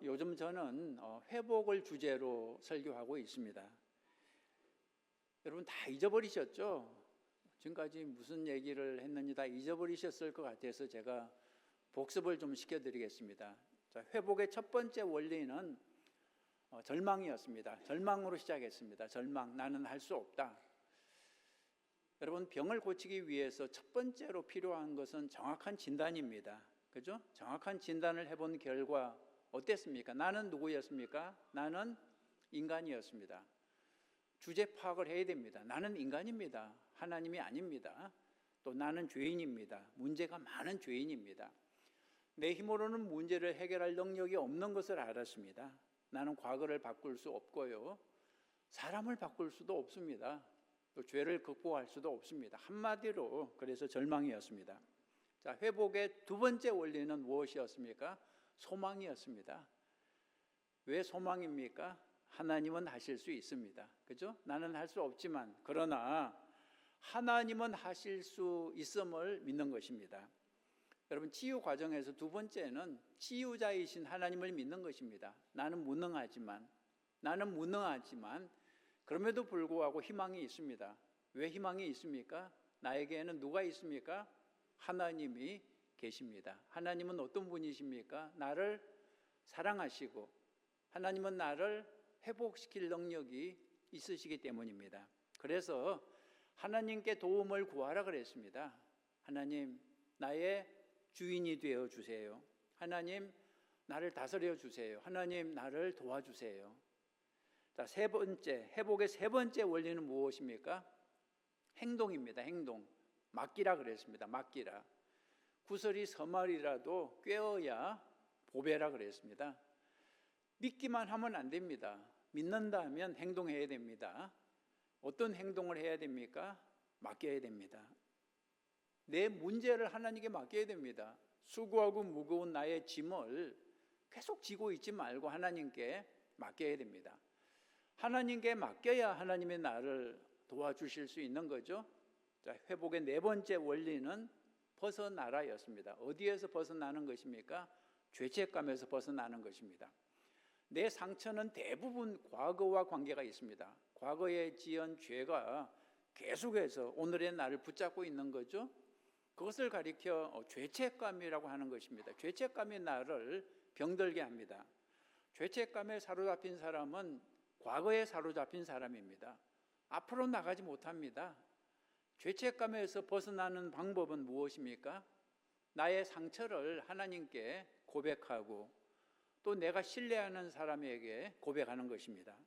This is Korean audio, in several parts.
요즘 저는 회복을 주제로 설교하고 있습니다. 여러분 다 잊어버리셨죠? 지금까지 무슨 얘기를 했는지 다 잊어버리셨을 것 같아서 제가 복습을 좀 시켜드리겠습니다. 자, 회복의 첫 번째 원리는 절망이었습니다. 절망으로 시작했습니다. 절망, 나는 할 수 없다. 여러분, 병을 고치기 위해서 첫 번째로 필요한 것은 정확한 진단입니다. 그죠? 정확한 진단을 해본 결과 어땠습니까? 나는 누구였습니까? 나는 인간이었습니다. 주제 파악을 해야 됩니다. 나는 인간입니다. 하나님이 아닙니다. 또 나는 죄인입니다. 문제가 많은 죄인입니다. 내 힘으로는 문제를 해결할 능력이 없는 것을 알았습니다. 나는 과거를 바꿀 수 없고요. 사람을 바꿀 수도 없습니다. 또 죄를 극복할 수도 없습니다. 한마디로 그래서 절망이었습니다. 자, 회복의 두 번째 원리는 무엇이었습니까? 소망이었습니다. 왜 소망입니까? 하나님은 하실 수 있습니다. 그죠? 나는 할 수 없지만 그러나 하나님은 하실 수 있음을 믿는 것입니다. 여러분, 치유 과정에서 두 번째는 치유자이신 하나님을 믿는 것입니다. 나는 무능하지만 그럼에도 불구하고 희망이 있습니다. 왜 희망이 있습니까? 나에게는 누가 있습니까? 하나님이 계십니다. 하나님은 어떤 분이십니까? 나를 사랑하시고 하나님은 나를 회복시킬 능력이 있으시기 때문입니다. 그래서 하나님께 도움을 구하라 그랬습니다. 하나님, 나의 주인이 되어 주세요. 하나님, 나를 다스려 주세요. 하나님, 나를 도와주세요. 자, 세 번째, 회복의 세 번째 원리는 무엇입니까? 행동입니다. 행동. 맡기라 그랬습니다. 맡기라. 구설이 서말이라도 꿰어야 보배라 그랬습니다. 믿기만 하면 안 됩니다. 믿는다면 행동해야 됩니다. 어떤 행동을 해야 됩니까? 맡겨야 됩니다. 내 문제를 하나님께 맡겨야 됩니다. 수고하고 무거운 나의 짐을 계속 지고 있지 말고 하나님께 맡겨야 됩니다. 하나님께 맡겨야 하나님의 나를 도와주실 수 있는 거죠. 자, 회복의 네 번째 원리는 벗어나라였습니다. 어디에서 벗어나는 것입니까? 죄책감에서 벗어나는 것입니다. 내 상처는 대부분 과거와 관계가 있습니다. 과거에 지은 죄가 계속해서 오늘의 나를 붙잡고 있는 거죠. 그것을 가리켜 죄책감이라고 하는 것입니다. 죄책감이 나를 병들게 합니다. 죄책감에 사로잡힌 사람은 과거에 사로잡힌 사람입니다. 앞으로 나가지 못합니다. 죄책감에서 벗어나는 방법은 무엇입니까? 나의 상처를 하나님께 고백하고 또 내가 신뢰하는 사람에게 고백하는 것입니다.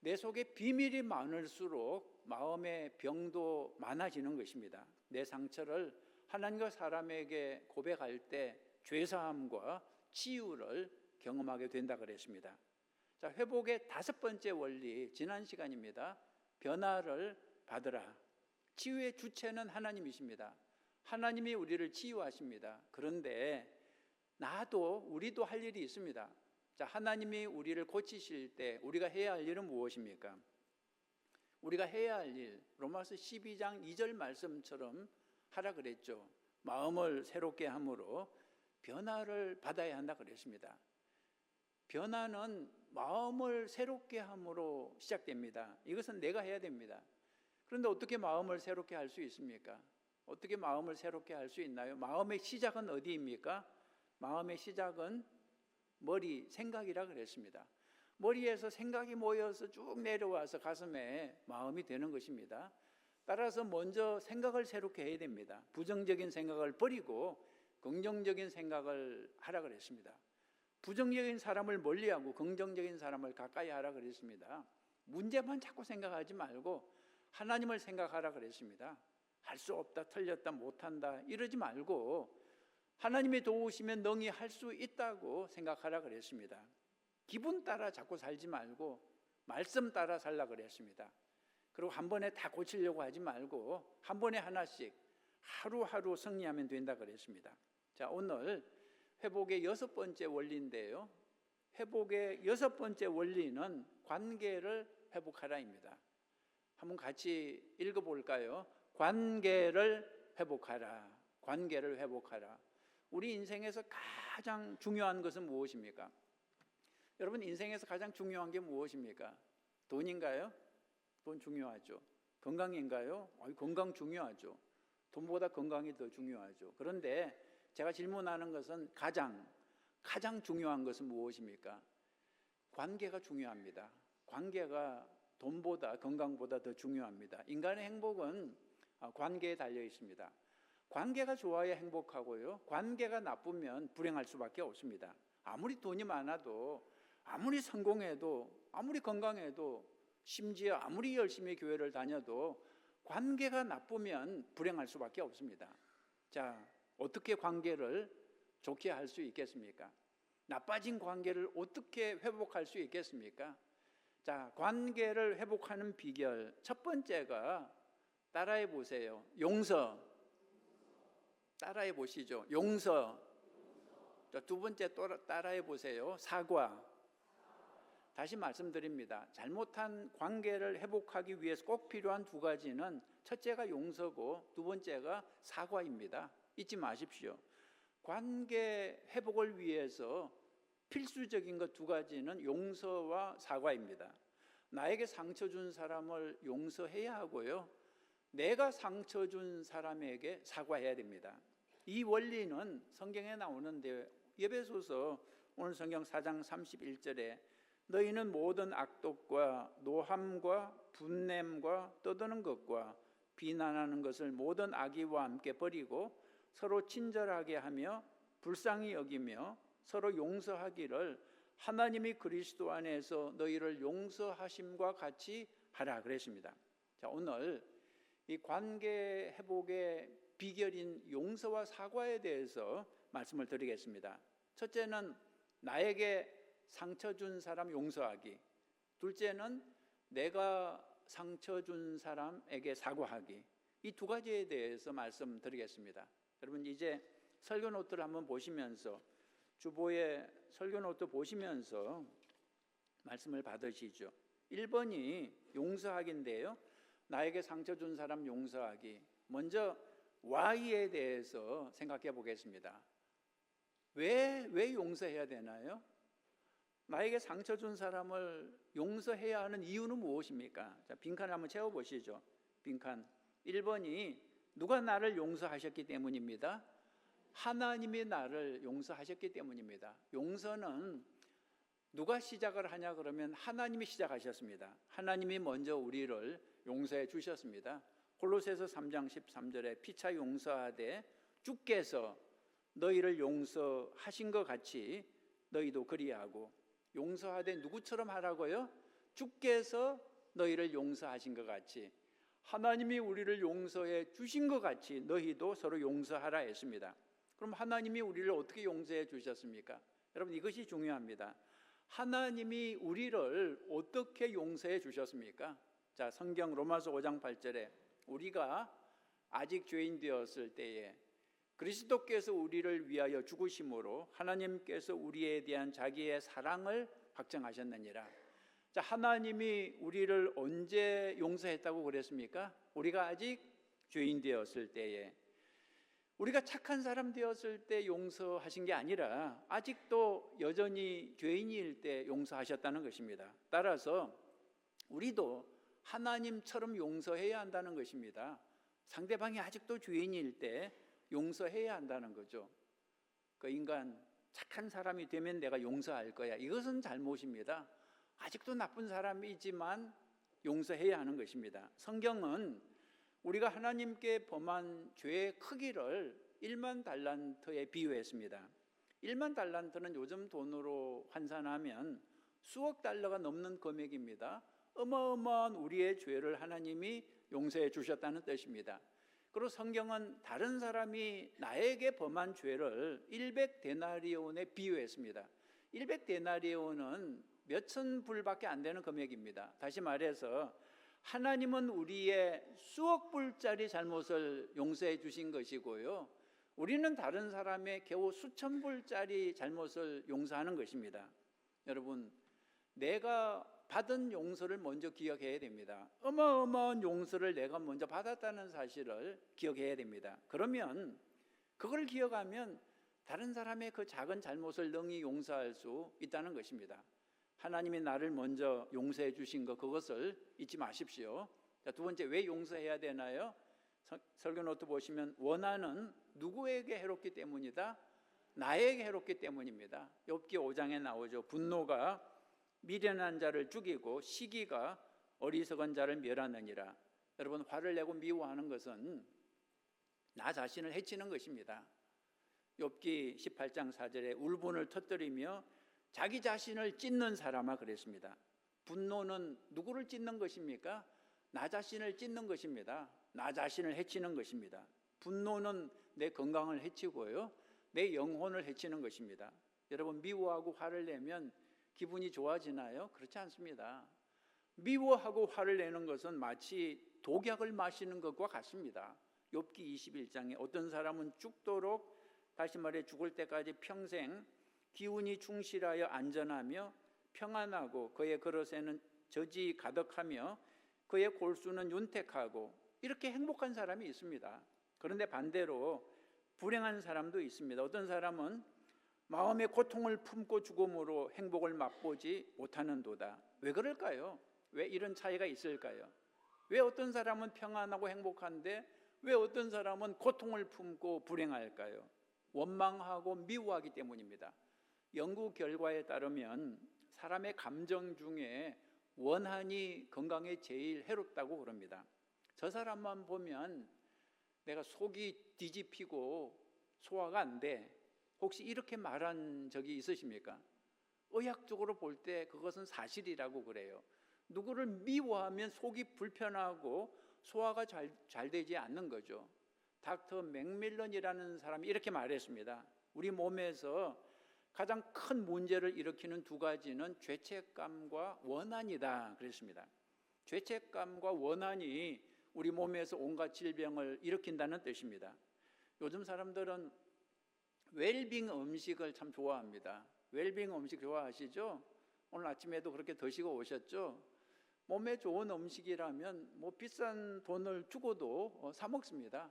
내 속에 비밀이 많을수록 마음의 병도 많아지는 것입니다. 내 상처를 하나님과 사람에게 고백할 때 죄사함과 치유를 경험하게 된다 그랬습니다. 자, 회복의 다섯 번째 원리, 지난 시간입니다. 변화를 받으라. 치유의 주체는 하나님이십니다. 하나님이 우리를 치유하십니다. 그런데 우리도 할 일이 있습니다. 자, 하나님이 우리를 고치실 때 우리가 해야 할 일은 무엇입니까? 우리가 해야 할 일, 로마서 12장 2절 말씀처럼 하라 그랬죠. 마음을 새롭게 함으로 변화를 받아야 한다 그랬습니다. 변화는 마음을 새롭게 함으로 시작됩니다. 이것은 내가 해야 됩니다. 그런데 어떻게 마음을 새롭게 할 수 있습니까? 어떻게 마음을 새롭게 할 수 있나요? 마음의 시작은 어디입니까? 마음의 시작은 머리, 생각이라 그랬습니다. 머리에서 생각이 모여서 쭉 내려와서 가슴에 마음이 되는 것입니다. 따라서 먼저 생각을 새롭게 해야 됩니다. 부정적인 생각을 버리고 긍정적인 생각을 하라 그랬습니다. 부정적인 사람을 멀리하고 긍정적인 사람을 가까이 하라 그랬습니다. 문제만 자꾸 생각하지 말고 하나님을 생각하라 그랬습니다. 할 수 없다, 틀렸다, 못한다 이러지 말고 하나님이 도우시면 능히 할 수 있다고 생각하라 그랬습니다. 기분 따라 자꾸 살지 말고 말씀 따라 살라 그랬습니다. 그리고 한 번에 다 고치려고 하지 말고 한 번에 하나씩 하루하루 승리하면 된다 그랬습니다. 자, 오늘 회복의 여섯 번째 원리인데요. 회복의 여섯 번째 원리는 관계를 회복하라입니다. 한번 같이 읽어볼까요? 관계를 회복하라. 관계를 회복하라. 우리 인생에서 가장 중요한 것은 무엇입니까? 여러분 인생에서 가장 중요한 게 무엇입니까? 돈인가요? 돈 중요하죠. 건강인가요? 건강 중요하죠. 돈보다 건강이 더 중요하죠. 그런데 제가 질문하는 것은 가장 중요한 것은 무엇입니까? 관계가 중요합니다. 관계가 돈보다 건강보다 더 중요합니다. 인간의 행복은 관계에 달려 있습니다. 관계가 좋아야 행복하고요. 관계가 나쁘면 불행할 수밖에 없습니다. 아무리 돈이 많아도, 아무리 성공해도, 아무리 건강해도, 심지어 아무리 열심히 교회를 다녀도 관계가 나쁘면 불행할 수밖에 없습니다. 자, 어떻게 관계를 좋게 할 수 있겠습니까? 나빠진 관계를 어떻게 회복할 수 있겠습니까? 자, 관계를 회복하는 비결 첫 번째가 따라해 보세요. 용서. 따라해 보시죠. 용서. 두 번째 또 따라해 보세요. 사과. 다시 말씀드립니다. 잘못한 관계를 회복하기 위해서 꼭 필요한 두 가지는 첫째가 용서고 두 번째가 사과입니다. 잊지 마십시오. 관계 회복을 위해서 필수적인 것 두 가지는 용서와 사과입니다. 나에게 상처 준 사람을 용서해야 하고요. 내가 상처 준 사람에게 사과해야 됩니다. 이 원리는 성경에 나오는데 에베소서 오늘 성경 4장 31절에 너희는 모든 악독과 노함과 분냄과 떠드는 것과 비난하는 것을 모든 악의와 함께 버리고 서로 친절하게 하며 불쌍히 여기며 서로 용서하기를 하나님이 그리스도 안에서 너희를 용서하심과 같이 하라 그랬습니다. 자, 오늘 이 관계 회복의 비결인 용서와 사과에 대해서 말씀을 드리겠습니다. 첫째는 나에게 상처 준 사람 용서하기. 둘째는 내가 상처 준 사람에게 사과하기. 이 두 가지에 대해서 말씀드리겠습니다. 여러분 이제 설교 노트를 한번 보시면서 주보에 설교 노트 보시면서 말씀을 받으시죠. 1번이 용서하기인데요. 나에게 상처 준 사람 용서하기. 먼저 Y에 대해서 생각해 보겠습니다. 왜 용서해야 되나요? 나에게 상처 준 사람을 용서해야 하는 이유는 무엇입니까? 자, 빈칸을 한번 채워보시죠. 빈칸 1번이 누가 나를 용서하셨기 때문입니다. 하나님이 나를 용서하셨기 때문입니다. 용서는 누가 시작을 하냐 그러면 하나님이 시작하셨습니다. 하나님이 먼저 우리를 용서해 주셨습니다. 골로새서 3장 13절에 피차 용서하되 주께서 너희를 용서하신 것 같이 너희도 그리하고. 용서하되 누구처럼 하라고요? 주께서 너희를 용서하신 것 같이, 하나님이 우리를 용서해 주신 것 같이 너희도 서로 용서하라 했습니다. 그럼 하나님이 우리를 어떻게 용서해 주셨습니까? 여러분 이것이 중요합니다. 하나님이 우리를 어떻게 용서해 주셨습니까? 자, 성경 로마서 5장 8절에 우리가 아직 죄인 되었을 때에 그리스도께서 우리를 위하여 죽으심으로 하나님께서 우리에 대한 자기의 사랑을 확정하셨느니라. 자, 하나님이 우리를 언제 용서했다고 그랬습니까? 우리가 아직 죄인 되었을 때에, 우리가 착한 사람 되었을 때 용서하신 게 아니라 아직도 여전히 죄인일 때 용서하셨다는 것입니다. 따라서 우리도 하나님처럼 용서해야 한다는 것입니다. 상대방이 아직도 죄인일 때 용서해야 한다는 거죠. 그 인간 착한 사람이 되면 내가 용서할 거야. 이것은 잘못입니다. 아직도 나쁜 사람이지만 용서해야 하는 것입니다. 성경은 우리가 하나님께 범한 죄의 크기를 1만 달란트에 비유했습니다. 1만 달란트는 요즘 돈으로 환산하면 수억 달러가 넘는 금액입니다. 어마어마한 우리의 죄를 하나님이 용서해 주셨다는 뜻입니다. 그리고 성경은 다른 사람이 나에게 범한 죄를 100데나리온에 비유했습니다. 100데나리온은 몇천 불밖에 안 되는 금액입니다. 다시 말해서 하나님은 우리의 수억 불짜리 잘못을 용서해 주신 것이고요, 우리는 다른 사람의 겨우 수천 불짜리 잘못을 용서하는 것입니다. 여러분, 내가 받은 용서를 먼저 기억해야 됩니다. 어마어마한 용서를 내가 먼저 받았다는 사실을 기억해야 됩니다. 그러면 그걸 기억하면 다른 사람의 그 작은 잘못을 능히 용서할 수 있다는 것입니다. 하나님이 나를 먼저 용서해 주신 것, 그것을 잊지 마십시오. 자, 두 번째, 왜 용서해야 되나요? 설교 노트 보시면 원한은 누구에게 해롭기 때문이다? 나에게 해롭기 때문입니다. 욥기 5장에 나오죠. 분노가 미련한 자를 죽이고 시기가 어리석은 자를 멸하느니라. 여러분, 화를 내고 미워하는 것은 나 자신을 해치는 것입니다. 욥기 18장 4절에 울분을 터뜨리며 자기 자신을 찢는 사람아 그랬습니다. 분노는 누구를 찢는 것입니까? 나 자신을 찢는 것입니다. 나 자신을 해치는 것입니다. 분노는 내 건강을 해치고요, 내 영혼을 해치는 것입니다. 여러분, 미워하고 화를 내면 기분이 좋아지나요? 그렇지 않습니다. 미워하고 화를 내는 것은 마치 독약을 마시는 것과 같습니다. 욥기 21장에 어떤 사람은 죽도록, 다시 말해 죽을 때까지 평생 기운이 충실하여 안전하며 평안하고 그의 그릇에는 젖이 가득하며 그의 골수는 윤택하고, 이렇게 행복한 사람이 있습니다. 그런데 반대로 불행한 사람도 있습니다. 어떤 사람은 마음의 고통을 품고 죽음으로 행복을 맛보지 못하는도다. 왜 그럴까요? 왜 이런 차이가 있을까요? 왜 어떤 사람은 평안하고 행복한데 왜 어떤 사람은 고통을 품고 불행할까요? 원망하고 미워하기 때문입니다. 연구 결과에 따르면 사람의 감정 중에 원한이 건강에 제일 해롭다고 그럽니다. 저 사람만 보면 내가 속이 뒤집히고 소화가 안 돼. 혹시 이렇게 말한 적이 있으십니까? 의학적으로 볼 때 그것은 사실이라고 그래요. 누구를 미워하면 속이 불편하고 소화가 잘 되지 않는 거죠. 닥터 맥밀런이라는 사람이 이렇게 말했습니다. 우리 몸에서 가장 큰 문제를 일으키는 두 가지는 죄책감과 원한이다 그랬습니다. 죄책감과 원한이 우리 몸에서 온갖 질병을 일으킨다는 뜻입니다. 요즘 사람들은 웰빙 음식을 참 좋아합니다. 웰빙 음식 좋아하시죠? 오늘 아침에도 그렇게 드시고 오셨죠? 몸에 좋은 음식이라면 뭐 비싼 돈을 주고도 사 먹습니다.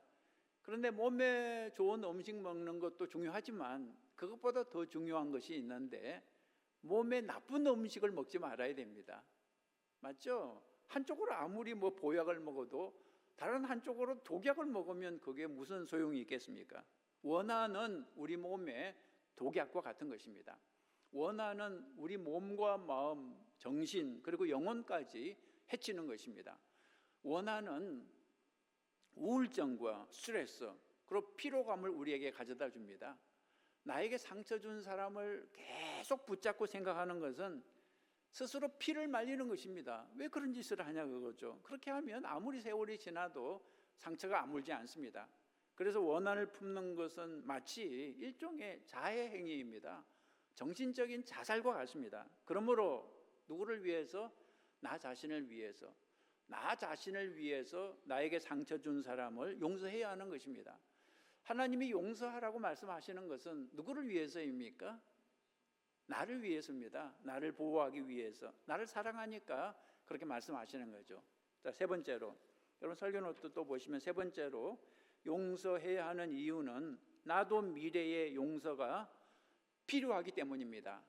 그런데 몸에 좋은 음식 먹는 것도 중요하지만 그것보다 더 중요한 것이 있는데, 몸에 나쁜 음식을 먹지 말아야 됩니다. 맞죠? 한쪽으로 아무리 뭐 보약을 먹어도 다른 한쪽으로 독약을 먹으면 그게 무슨 소용이 있겠습니까? 원한은 우리 몸의 독약과 같은 것입니다. 원한은 우리 몸과 마음, 정신, 그리고 영혼까지 해치는 것입니다. 원한은 우울증과 스트레스, 그리고 피로감을 우리에게 가져다 줍니다. 나에게 상처 준 사람을 계속 붙잡고 생각하는 것은 스스로 피를 말리는 것입니다. 왜 그런 짓을 하냐 그거죠. 그렇게 하면 아무리 세월이 지나도 상처가 아물지 않습니다. 그래서 원한을 품는 것은 마치 일종의 자해 행위입니다. 정신적인 자살과 같습니다. 그러므로 누구를 위해서? 나 자신을 위해서. 나 자신을 위해서 나에게 상처 준 사람을 용서해야 하는 것입니다. 하나님이 용서하라고 말씀하시는 것은 누구를 위해서입니까? 나를 위해서입니다. 나를 보호하기 위해서. 나를 사랑하니까 그렇게 말씀하시는 거죠. 자, 세 번째로, 여러분 설교 노트 또 보시면 세 번째로 용서해야 하는 이유는 나도 미래의 용서가 필요하기 때문입니다.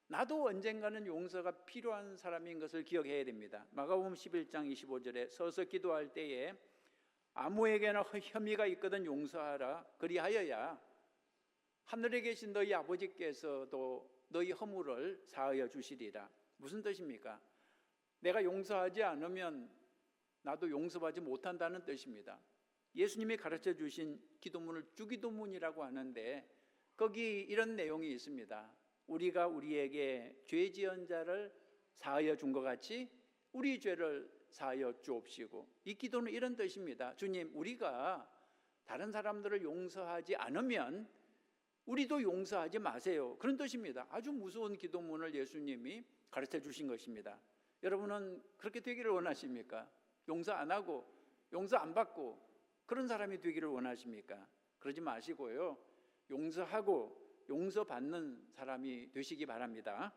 나도 언젠가는 용서가 필요한 사람인 것을 기억해야 됩니다. 마가복음 11장 25절에 서서 기도할 때에 아무에게나 혐의가 있거든 용서하라. 그리하여야 하늘에 계신 너희 아버지께서도 너희 허물을 사하여 주시리라. 무슨 뜻입니까? 내가 용서하지 않으면 나도 용서받지 못한다는 뜻입니다. 예수님이 가르쳐 주신 기도문을 주기도문이라고 하는데 거기 이런 내용이 있습니다. 우리가 우리에게 죄 지은 자를 사하여 준 것 같이 우리 죄를 사하여 주옵시고. 이 기도는 이런 뜻입니다. 주님, 우리가 다른 사람들을 용서하지 않으면 우리도 용서하지 마세요. 그런 뜻입니다. 아주 무서운 기도문을 예수님이 가르쳐 주신 것입니다. 여러분은 그렇게 되기를 원하십니까? 용서 안 하고 용서 안 받고 그런 사람이 되기를 원하십니까? 그러지 마시고요, 용서하고 용서받는 사람이 되시기 바랍니다.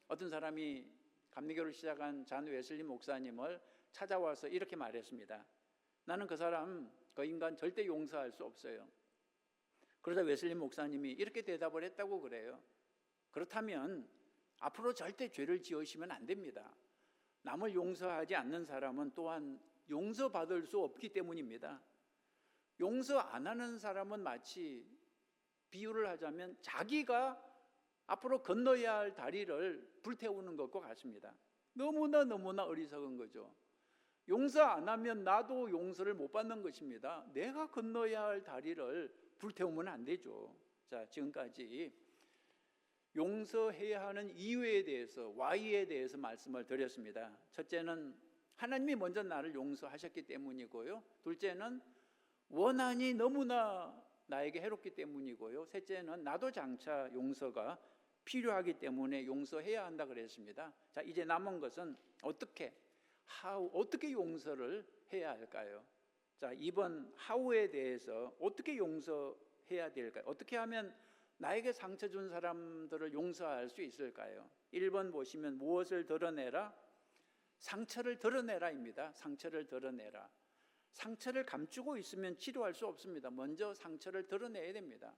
어떤 사람이 감리교를 시작한 잔 웨슬리 목사님을 찾아와서 이렇게 말했습니다. 나는 그 사람, 그 인간 절대 용서할 수 없어요. 그러자 웨슬리 목사님이 이렇게 대답을 했다고 그래요. 그렇다면 앞으로 절대 죄를 지으시면 안 됩니다. 남을 용서하지 않는 사람은 또한 용서받을 수 없기 때문입니다. 용서 안 하는 사람은 마치 비유를 하자면 자기가 앞으로 건너야 할 다리를 불태우는 것과 같습니다. 너무나 어리석은 거죠. 용서 안 하면 나도 용서를 못 받는 것입니다. 내가 건너야 할 다리를 불태우면 안 되죠. 자, 지금까지 용서해야 하는 이유에 대해서, Y에 대해서 말씀을 드렸습니다. 첫째는 하나님이 먼저 나를 용서하셨기 때문이고요. 둘째는 원한이 너무나 나에게 해롭기 때문이고요. 셋째는 나도 장차 용서가 필요하기 때문에 용서해야 한다 그랬습니다. 자, 이제 남은 것은 어떻게 용서를 해야 할까요? 자, 2번 how에 대해서 어떻게 용서해야 될까요? 어떻게 하면 나에게 상처 준 사람들을 용서할 수 있을까요? 1번 보시면 무엇을 드러내라? 상처를 드러내라입니다. 상처를 드러내라. 상처를 감추고 있으면 치료할 수 없습니다. 먼저 상처를 드러내야 됩니다.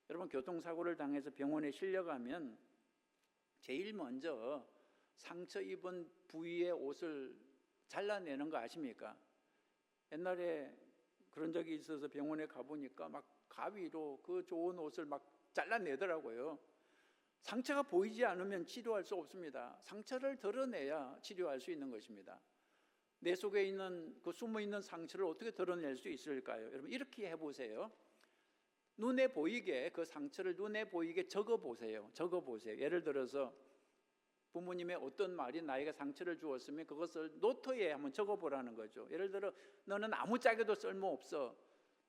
여러분, 교통사고를 당해서 병원에 실려가면 제일 먼저 상처 입은 부위의 옷을 잘라내는 거 아십니까? 옛날에 그런 적이 있어서 병원에 가보니까 막 가위로 그 좋은 옷을 막 잘라내더라고요. 상처가 보이지 않으면 치료할 수 없습니다. 상처를 드러내야 치료할 수 있는 것입니다. 내 속에 있는 그 숨어있는 상처를 어떻게 드러낼 수 있을까요? 여러분, 이렇게 해보세요. 눈에 보이게, 그 상처를 눈에 보이게 적어보세요. 예를 들어서 부모님의 어떤 말이 나에게 상처를 주었으면 그것을 노트에 한번 적어보라는 거죠. 예를 들어, 너는 아무짝에도 쓸모없어,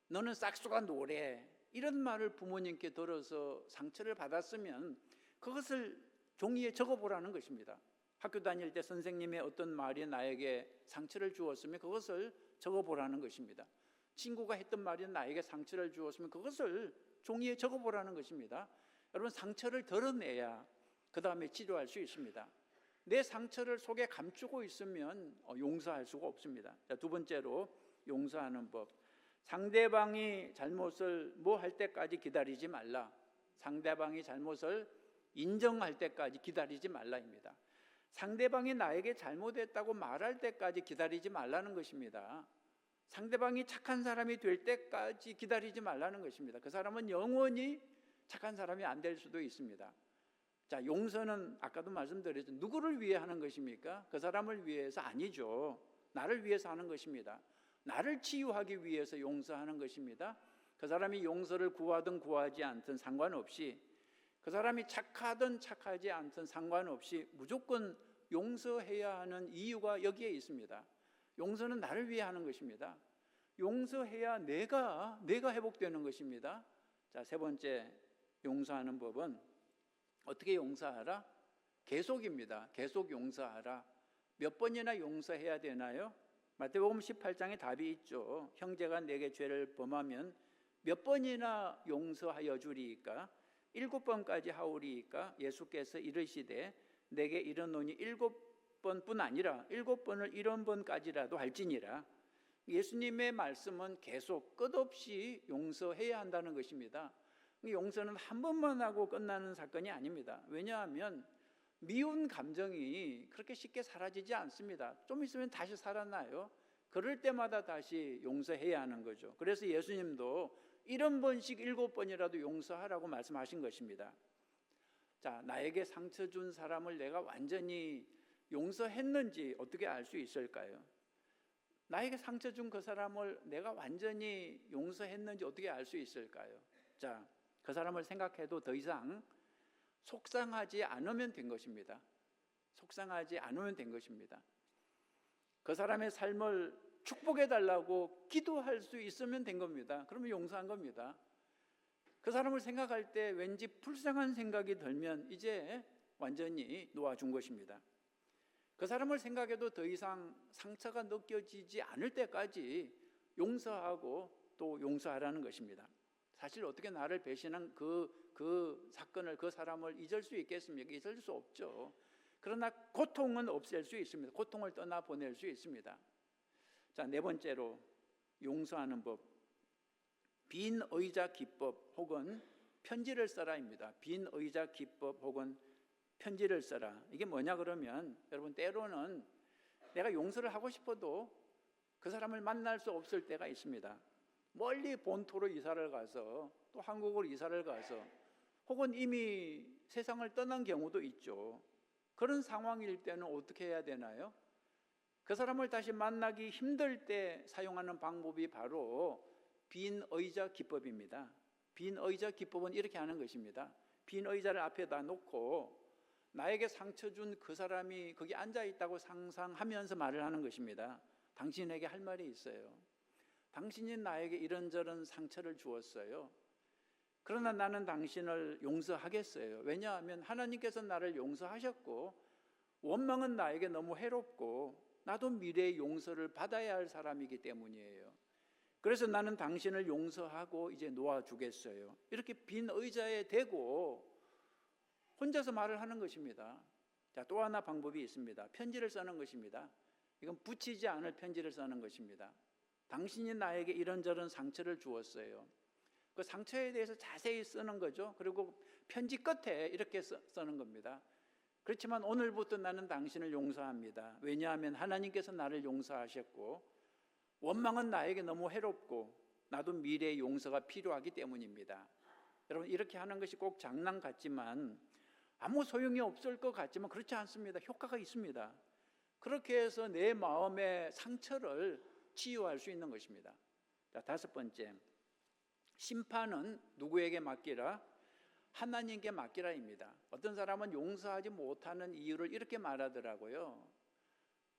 너는 싹수가 노래, 이런 말을 부모님께 들어서 상처를 받았으면 그것을 종이에 적어보라는 것입니다. 학교 다닐 때 선생님의 어떤 말이 나에게 상처를 주었으면 그것을 적어보라는 것입니다. 친구가 했던 말이 나에게 상처를 주었으면 그것을 종이에 적어보라는 것입니다. 여러분, 상처를 드러내야 그 다음에 치료할 수 있습니다. 내 상처를 속에 감추고 있으면 용서할 수가 없습니다. 자, 두 번째로 용서하는 법. 상대방이 잘못을 뭐 할 때까지 기다리지 말라. 상대방이 잘못을 인정할 때까지 기다리지 말라입니다. 상대방이 나에게 잘못했다고 말할 때까지 기다리지 말라는 것입니다. 상대방이 착한 사람이 될 때까지 기다리지 말라는 것입니다. 그 사람은 영원히 착한 사람이 안 될 수도 있습니다. 자, 용서는 아까도 말씀드렸죠. 누구를 위해 하는 것입니까? 그 사람을 위해서 아니죠. 나를 위해서 하는 것입니다. 나를 치유하기 위해서 용서하는 것입니다. 그 사람이 용서를 구하든 구하지 않든 상관없이, 그 사람이 착하든 착하지 않든 상관없이 무조건 용서해야 하는 이유가 여기에 있습니다. 용서는 나를 위해 하는 것입니다. 용서해야 내가 회복되는 것입니다. 자, 세 번째 용서하는 법은 어떻게 용서하라? 계속입니다. 계속 용서하라. 몇 번이나 용서해야 되나요? 마태복음 18장에 답이 있죠. 형제가 내게 죄를 범하면 몇 번이나 용서하여 주리이까? 7번까지 하오리이까? 예수께서 이르시되 내게 이르노니 7번뿐 아니라 7번을 70번까지라도 할지니라. 예수님의 말씀은 계속 끝없이 용서해야 한다는 것입니다. 용서는 한 번만 하고 끝나는 사건이 아닙니다. 왜냐하면 미운 감정이 그렇게 쉽게 사라지지 않습니다. 좀 있으면 다시 살아나요. 그럴 때마다 다시 용서해야 하는 거죠. 그래서 예수님도 70번씩 7번이라도 용서하라고 말씀하신 것입니다. 자, 나에게 상처 준 사람을 내가 완전히 용서했는지 어떻게 알 수 있을까요? 나에게 상처 준 그 사람을 내가 완전히 용서했는지 어떻게 알 수 있을까요? 자, 그 사람을 생각해도 더 이상 속상하지 않으면 된 것입니다. 속상하지 않으면 된 것입니다. 그 사람의 삶을 축복해 달라고 기도할 수 있으면 된 겁니다. 그러면 용서한 겁니다. 그 사람을 생각할 때 왠지 불쌍한 생각이 들면 이제 완전히 놓아준 것입니다. 그 사람을 생각해도 더 이상 상처가 느껴지지 않을 때까지 용서하고 또 용서하라는 것입니다. 사실 어떻게 나를 배신한 그 사건을, 그 사람을 잊을 수 있겠습니까? 잊을 수 없죠. 그러나 고통은 없앨 수 있습니다. 고통을 떠나보낼 수 있습니다. 자, 네 번째로 용서하는 법. 빈 의자 기법 혹은 편지를 써라입니다. 빈 의자 기법 혹은 편지를 써라. 이게 뭐냐 그러면 여러분, 때로는 내가 용서를 하고 싶어도 그 사람을 만날 수 없을 때가 있습니다. 멀리 본토로 이사를 가서 또 한국으로 이사를 가서 혹은 이미 세상을 떠난 경우도 있죠. 그런 상황일 때는 어떻게 해야 되나요? 그 사람을 다시 만나기 힘들 때 사용하는 방법이 바로 빈 의자 기법입니다. 빈 의자 기법은 이렇게 하는 것입니다. 빈 의자를 앞에다 놓고 나에게 상처 준 그 사람이 거기 앉아 있다고 상상하면서 말을 하는 것입니다. 당신에게 할 말이 있어요. 당신이 나에게 이런저런 상처를 주었어요. 그러나 나는 당신을 용서하겠어요. 왜냐하면 하나님께서 나를 용서하셨고 원망은 나에게 너무 해롭고 나도 미래의 용서를 받아야 할 사람이기 때문이에요. 그래서 나는 당신을 용서하고 이제 놓아주겠어요. 이렇게 빈 의자에 대고 혼자서 말을 하는 것입니다. 자, 또 하나 방법이 있습니다. 편지를 쓰는 것입니다. 이건 붙이지 않을 편지를 쓰는 것입니다. 당신이 나에게 이런저런 상처를 주었어요. 그 상처에 대해서 자세히 쓰는 거죠. 그리고 편지 끝에 이렇게 쓰는 겁니다. 그렇지만 오늘부터 나는 당신을 용서합니다. 왜냐하면 하나님께서 나를 용서하셨고 원망은 나에게 너무 해롭고 나도 미래의 용서가 필요하기 때문입니다. 여러분, 이렇게 하는 것이 꼭 장난 같지만 아무 소용이 없을 것 같지만 그렇지 않습니다. 효과가 있습니다. 그렇게 해서 내 마음의 상처를 치유할 수 있는 것입니다. 자, 다섯 번째, 심판은 누구에게 맡기라? 하나님께 맡기라입니다. 어떤 사람은 용서하지 못하는 이유를 이렇게 말하더라고요.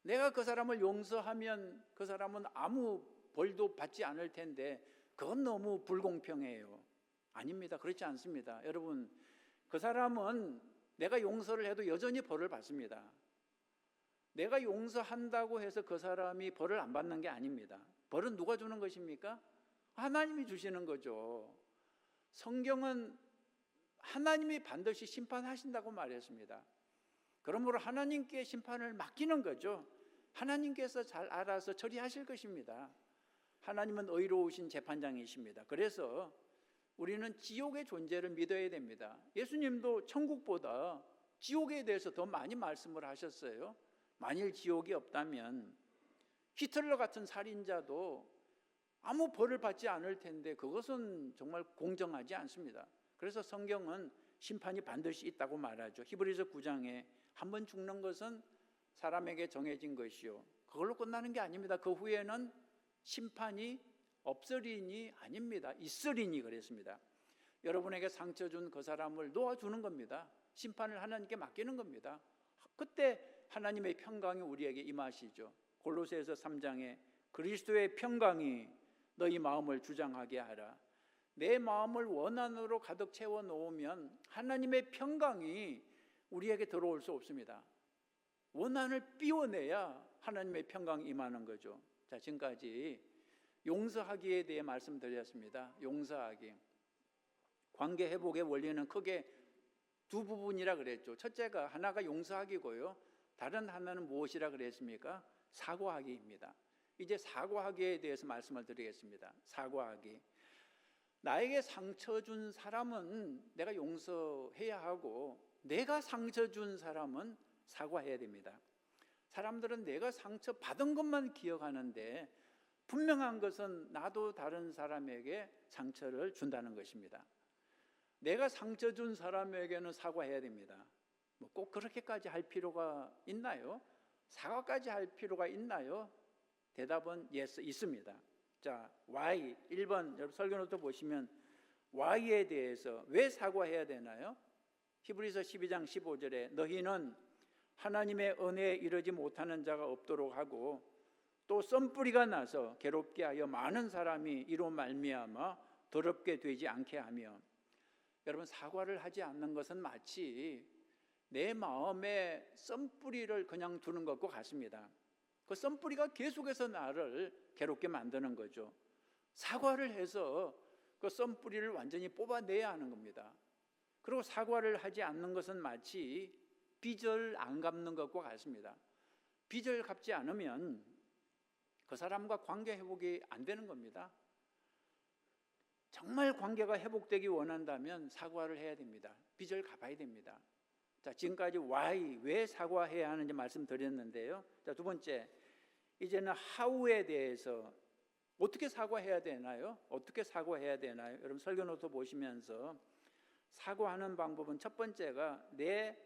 내가 그 사람을 용서하면 그 사람은 아무 벌도 받지 않을 텐데 그건 너무 불공평해요. 아닙니다. 그렇지 않습니다. 여러분, 그 사람은 내가 용서를 해도 여전히 벌을 받습니다. 내가 용서한다고 해서 그 사람이 벌을 안 받는 게 아닙니다. 벌은 누가 주는 것입니까? 하나님이 주시는 거죠. 성경은 하나님이 반드시 심판하신다고 말했습니다. 그러므로 하나님께 심판을 맡기는 거죠. 하나님께서 잘 알아서 처리하실 것입니다. 하나님은 의로우신 재판장이십니다. 그래서 우리는 지옥의 존재를 믿어야 됩니다. 예수님도 천국보다 지옥에 대해서 더 많이 말씀을 하셨어요. 만일 지옥이 없다면 히틀러 같은 살인자도 아무 벌을 받지 않을 텐데 그것은 정말 공정하지 않습니다. 그래서 성경은 심판이 반드시 있다고 말하죠. 히브리서 9장에 한 번 죽는 것은 사람에게 정해진 것이요, 그걸로 끝나는 게 아닙니다. 그 후에는 심판이 없으리니 아닙니다. 있으리니 그랬습니다. 여러분에게 상처 준 그 사람을 놓아주는 겁니다. 심판을 하나님께 맡기는 겁니다. 그때 하나님의 평강이 우리에게 임하시죠. 골로새서 3장에 그리스도의 평강이 너희 마음을 주장하게 하라. 내 마음을 원한으로 가득 채워 놓으면 하나님의 평강이 우리에게 들어올 수 없습니다. 원한을 삐워내야 하나님의 평강이 임하는 거죠. 자, 지금까지 용서하기에 대해 말씀드렸습니다. 용서하기. 관계 회복의 원리는 크게 두 부분이라 그랬죠. 첫째가 하나가 용서하기고요. 다른 하나는 무엇이라 그랬습니까? 사과하기입니다. 이제 사과하기에 대해서 말씀을 드리겠습니다. 사과하기. 나에게 상처 준 사람은 내가 용서해야 하고 내가 상처 준 사람은 사과해야 됩니다. 사람들은 내가 상처 받은 것만 기억하는데 분명한 것은 나도 다른 사람에게 상처를 준다는 것입니다. 내가 상처 준 사람에게는 사과해야 됩니다. 뭐 꼭 그렇게까지 할 필요가 있나요? 사과까지 할 필요가 있나요? 대답은 yes, 있습니다. 자, why 1번 여러분 설교노트 보시면 why에 대해서 왜 사과해야 되나요? 히브리서 12장 15절에 너희는 하나님의 은혜에 이르지 못하는 자가 없도록 하고 또 썬뿌리가 나서 괴롭게 하여 많은 사람이 이로 말미암아 더럽게 되지 않게 하며. 여러분, 사과를 하지 않는 것은 마치 내 마음에 썬뿌리를 그냥 두는 것과 같습니다. 그 썬뿌리가 계속해서 나를 괴롭게 만드는 거죠. 사과를 해서 그 썬뿌리를 완전히 뽑아내야 하는 겁니다. 그리고 사과를 하지 않는 것은 마치 빚을 안 갚는 것과 같습니다. 빚을 갚지 않으면 그 사람과 관계 회복이 안 되는 겁니다. 정말 관계가 회복되기 원한다면 사과를 해야 됩니다. 빚을 갚아야 됩니다. 자, 지금까지 why, 왜 사과해야 하는지 말씀드렸는데요. 자, 두 번째, 이제는 how에 대해서 어떻게 사과해야 되나요? 어떻게 사과해야 되나요? 여러분 설교 노트 보시면서 사과하는 방법은 첫 번째가 내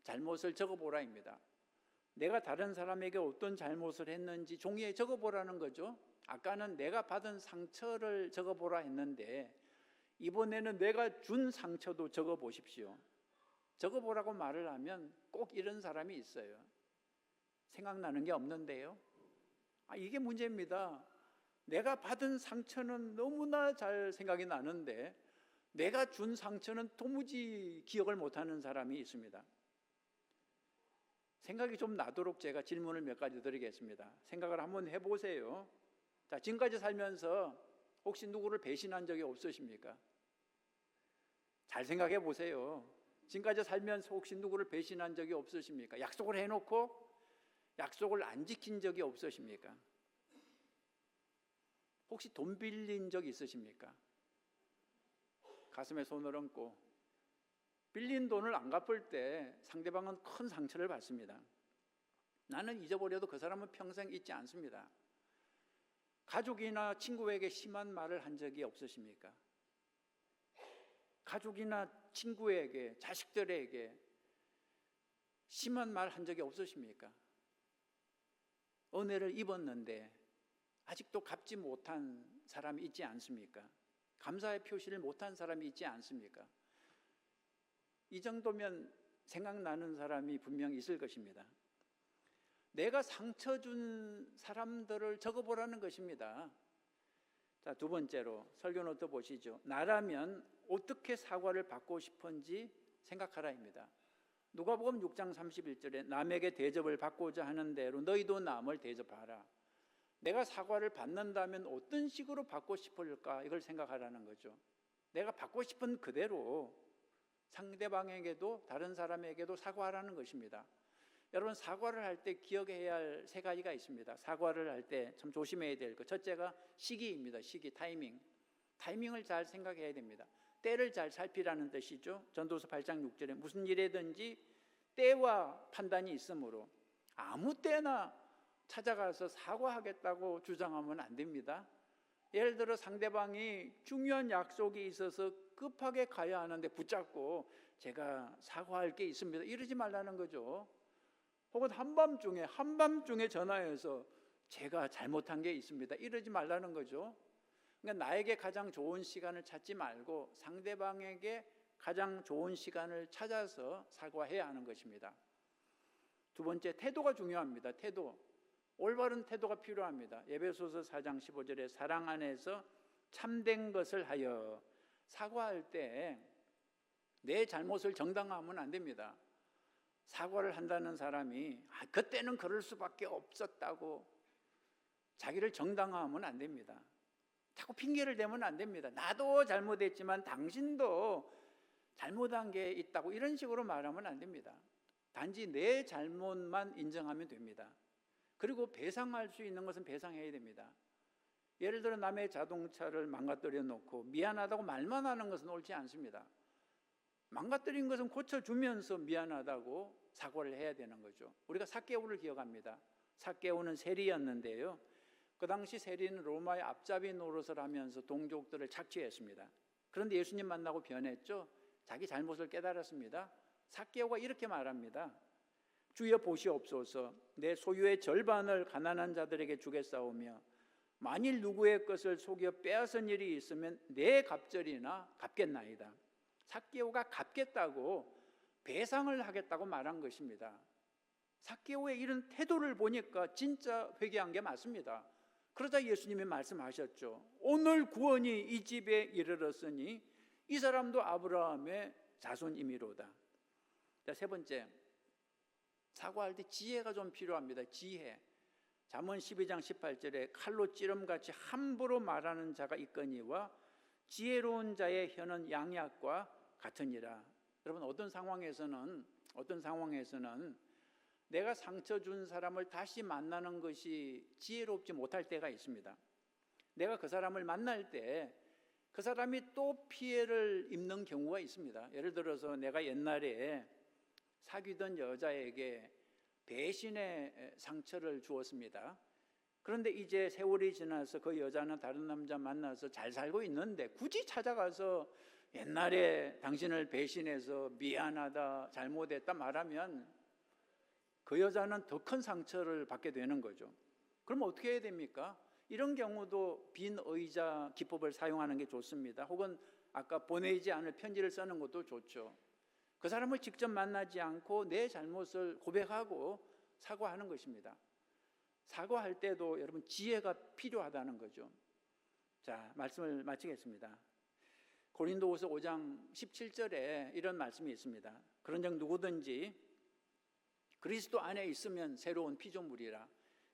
잘못을 적어보라입니다. 내가 다른 사람에게 어떤 잘못을 했는지 종이에 적어보라는 거죠. 아까는 내가 받은 상처를 적어보라 했는데 이번에는 내가 준 상처도 적어보십시오. 적어보라고 말을 하면 꼭 이런 사람이 있어요. 생각나는 게 없는데요. 이게 문제입니다. 내가 받은 상처는 너무나 잘 생각이 나는데 내가 준 상처는 도무지 기억을 못하는 사람이 있습니다. 생각이 좀 나도록 제가 질문을 몇 가지 드리겠습니다. 생각을 한번 해보세요. 자, 지금까지 살면서 혹시 누구를 배신한 적이 없으십니까? 잘 생각해 보세요. 지금까지 살면서 혹시 누구를 배신한 적이 없으십니까? 약속을 해놓고 약속을 안 지킨 적이 없으십니까? 혹시 돈 빌린 적 있으십니까? 가슴에 손을 얹고 빌린 돈을 안 갚을 때 상대방은 큰 상처를 받습니다. 나는 잊어버려도 그 사람은 평생 잊지 않습니다. 가족이나 친구에게 심한 말을 한 적이 없으십니까? 가족이나 친구에게, 자식들에게 심한 말 한 적이 없으십니까? 은혜를 입었는데 아직도 갚지 못한 사람이 있지 않습니까? 감사의 표시를 못한 사람이 있지 않습니까? 이 정도면 생각나는 사람이 분명히 있을 것입니다. 내가 상처 준 사람들을 적어보라는 것입니다. 자, 두 번째로 설교 노트 보시죠. 나라면 어떻게 사과를 받고 싶은지 생각하라입니다. 누가복음 6장 31절에 남에게 대접을 받고자 하는 대로 너희도 남을 대접하라. 내가 사과를 받는다면 어떤 식으로 받고 싶을까? 이걸 생각하라는 거죠. 내가 받고 싶은 그대로 상대방에게도 다른 사람에게도 사과하라는 것입니다. 여러분 사과를 할 때 기억해야 할 세 가지가 있습니다. 사과를 할 때 참 조심해야 될 것. 첫째가 시기입니다. 시기, 타이밍. 타이밍을 잘 생각해야 됩니다. 때를 잘 살피라는 뜻이죠. 전도서 8장 6절에 무슨 일에든지 때와 판단이 있으므로 아무 때나 찾아가서 사과하겠다고 주장하면 안 됩니다. 예를 들어 상대방이 중요한 약속이 있어서 급하게 가야 하는데 붙잡고 제가 사과할 게 있습니다 이러지 말라는 거죠. 혹은 한밤중에 전화해서 제가 잘못한 게 있습니다 이러지 말라는 거죠. 그러니까 나에게 가장 좋은 시간을 찾지 말고 상대방에게 가장 좋은 시간을 찾아서 사과해야 하는 것입니다. 두 번째, 태도가 중요합니다. 태도. 올바른 태도가 필요합니다. 에베소서 4장 15절에 사랑 안에서 참된 것을 하여. 사과할 때 내 잘못을 정당화하면 안 됩니다. 사과를 한다는 사람이 그때는 그럴 수밖에 없었다고 자기를 정당화하면 안 됩니다. 자꾸 핑계를 대면 안 됩니다. 나도 잘못했지만 당신도 잘못한 게 있다고 이런 식으로 말하면 안 됩니다. 단지 내 잘못만 인정하면 됩니다. 그리고 배상할 수 있는 것은 배상해야 됩니다. 예를 들어 남의 자동차를 망가뜨려 놓고 미안하다고 말만 하는 것은 옳지 않습니다. 망가뜨린 것은 고쳐주면서 미안하다고 사과를 해야 되는 거죠. 우리가 삭개오를 기억합니다. 삭개오는 세리였는데요, 그 당시 세리는 로마의 앞잡이 노릇을 하면서 동족들을 착취했습니다. 그런데 예수님 만나고 변했죠. 자기 잘못을 깨달았습니다. 삭개오가 이렇게 말합니다. 주여 보시옵소서, 내 소유의 절반을 가난한 자들에게 주겠사오며 만일 누구의 것을 속여 빼앗은 일이 있으면 내 갑절이나 갚겠나이다. 삭개오가 갚겠다고 배상을 하겠다고 말한 것입니다. 삭개오의 이런 태도를 보니까 진짜 회개한 게 맞습니다. 그러자 예수님이 말씀하셨죠. 오늘 구원이 이 집에 이르렀으니 이 사람도 아브라함의 자손이미로다. 자, 세 번째, 사과할 때 지혜가 좀 필요합니다. 지혜. 잠언 12장 18절에 칼로 찌름같이 함부로 말하는 자가 있거니와 지혜로운 자의 혀는 양약과 같으니라. 여러분 어떤 상황에서는 내가 상처 준 사람을 다시 만나는 것이 지혜롭지 못할 때가 있습니다. 내가 그 사람을 만날 때 그 사람이 또 피해를 입는 경우가 있습니다. 예를 들어서 내가 옛날에 사귀던 여자에게 배신의 상처를 주었습니다. 그런데 이제 세월이 지나서 그 여자는 다른 남자 만나서 잘 살고 있는데 굳이 찾아가서 옛날에 당신을 배신해서 미안하다, 잘못했다 말하면 그 여자는 더 큰 상처를 받게 되는 거죠. 그럼 어떻게 해야 됩니까? 이런 경우도 빈 의자 기법을 사용하는 게 좋습니다. 혹은 아까 보내지 않을 편지를 쓰는 것도 좋죠. 그 사람을 직접 만나지 않고 내 잘못을 고백하고 사과하는 것입니다. 사과할 때도 여러분 지혜가 필요하다는 거죠. 자, 말씀을 마치겠습니다. 고린도후서 5장 17절에 이런 말씀이 있습니다. 그런즉 누구든지 그리스도 안에 있으면 새로운 피조물이라.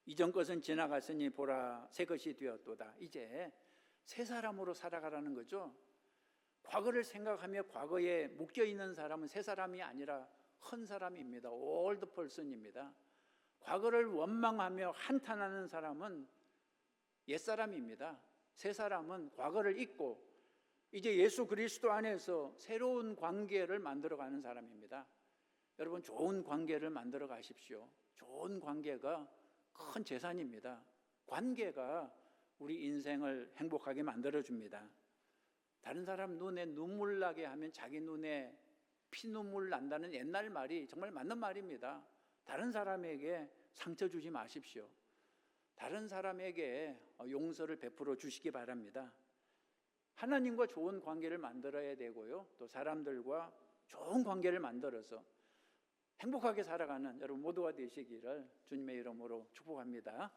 이전 것은 지나갔으니 보라 새 것이 되었도다. 이제 새 사람으로 살아가라는 거죠. 과거를 생각하며 과거에 묶여있는 사람은 새 사람이 아니라 헌 사람입니다. 올드 펄슨입니다. 과거를 원망하며 한탄하는 사람은 옛사람입니다. 새 사람은 과거를 잊고 이제 예수 그리스도 안에서 새로운 관계를 만들어가는 사람입니다. 여러분, 좋은 관계를 만들어 가십시오. 좋은 관계가 큰 재산입니다. 관계가 우리 인생을 행복하게 만들어줍니다. 다른 사람 눈에 눈물 나게 하면 자기 눈에 피눈물 난다는 옛날 말이 정말 맞는 말입니다. 다른 사람에게 상처 주지 마십시오. 다른 사람에게 용서를 베풀어 주시기 바랍니다. 하나님과 좋은 관계를 만들어야 되고요, 또 사람들과 좋은 관계를 만들어서 행복하게 살아가는 여러분 모두가 되시기를 주님의 이름으로 축복합니다.